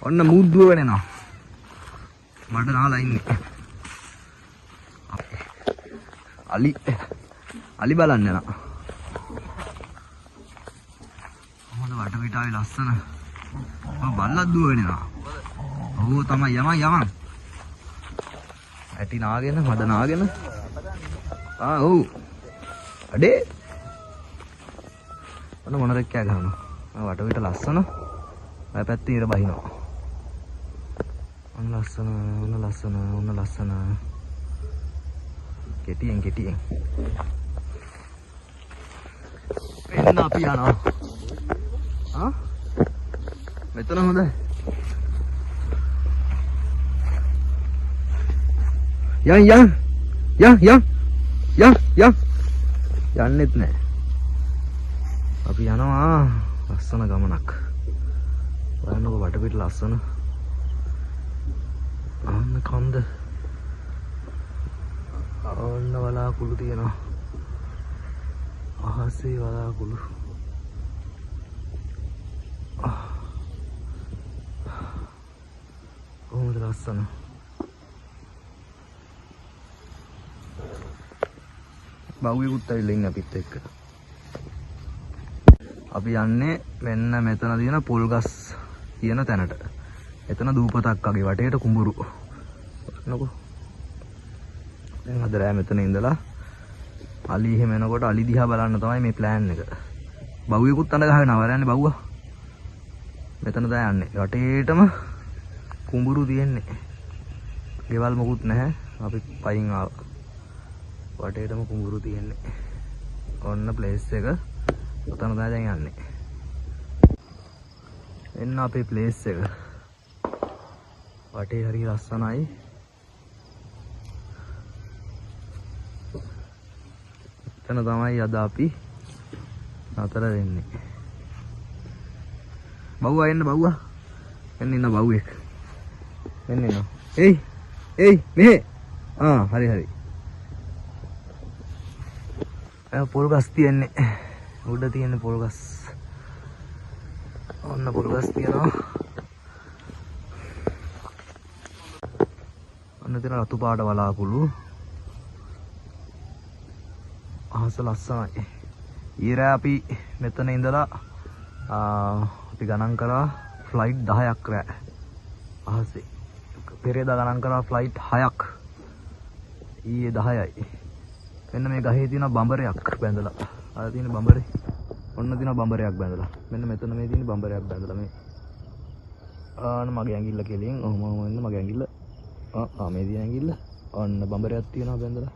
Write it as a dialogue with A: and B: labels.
A: ඔන්න මුද්දුව වෙනවා. මට නාලා ඉන්නේ. අලි බලන්න යනවා. මොකද වටපිටාවේ ලස්සන. බල්ලක් දුවගෙන යනවා. ඔව් තමයි යමන්. ඇටි නාගෙන මඩ නාගෙන. ඔව්. අඩේ. ඔන්න මොනද කෑ ගහනවා. වටපිට ලස්සන. ඔය පැත්තේ ඉර බහිනවා. ඔන්න ලස්සන. කෙටියෙන්. එන්න අපි යනවා. මෙතන හොඳයි. යන්. යන්නෙත් නෑ. අපි යනවා. ලස්සන ගමනක්. බලන්නකො වටපිට ලස්සන. අන්න කන්ද. ඔන්න වලාකුළු තියෙනවා. අහසේ වලාකුළු. කොහොමද ලස්සන. බව්වෙකුත් ඇවිල්ලා ඉන්නේ අපිත් එක්ක. අපි යන්නේ මෙන්න මෙතන තියෙන පොල් ගස් තියෙන තැනට. එතන දූපතක් වගේ වටේට කුඹුරු. නකෝ. දැන් අද රෑ මෙතන ඉඳලා අලි එහෙම එනකොට අලි දිහා බලන්න තමයි මේ ප්ලෑන් එක. බව්වෙකුත් අඬ ගහගෙන ආවරන්නේ බව්වා. මෙතන තමයි යන්නේ. වටේටම කුඹුරු තියෙන්නේ. ගෙවල් මොකුත් නැහැ. අපි පයින් ආවා. වටේටම කුඹුරු තියෙන්නේ. ඔන්න ප්ලේස් එක. ඔතන තමයි දැන් යන්නේ. එන්න අපේ ප්ලේස් එක. වටේ හරි ලස්සනයි. එතන තමයි අද අපි නතර වෙන්නේ. බව්වා එන්න බව්වා. එන්න ඉන්න බව්වෙක්. එන්න ඉන්න. එයි මෙහෙ. හරි. පොල් ගස් තියන්නේ. උඩ තියෙන පොල් ගස්. ඔන්න පොල් ගස් තියෙනවා. ඔන්න තියෙන රතු පාට වලාකුළු. අහස ලස්සනයි. ඊරෑ අපි මෙතන ඉඳලා අපි ගණන් කරා ෆ්ලයිට් 10ක් රෑ. අහසේ. පෙරේදා ගණන් කරා ෆ්ලයිට් 6ක්. ඊයේ 10යි. මෙන්න මේ ගහේ තියෙන බඹරයක් බැඳලා. අර තියෙන බඹරේ. ඔන්න තියෙන බඹරයක් බැඳලා. මෙන්න මෙතන මේ තියෙන බඹරයක් බැඳලා මේ. මගේ ඇඟිල්ල කෙලින් ඔහොම එන්න මගේ ඇඟිල්ල. මේ තියෙන ඇඟිල්ල. ඔන්න බඹරයක් තියෙනවා බැඳලා.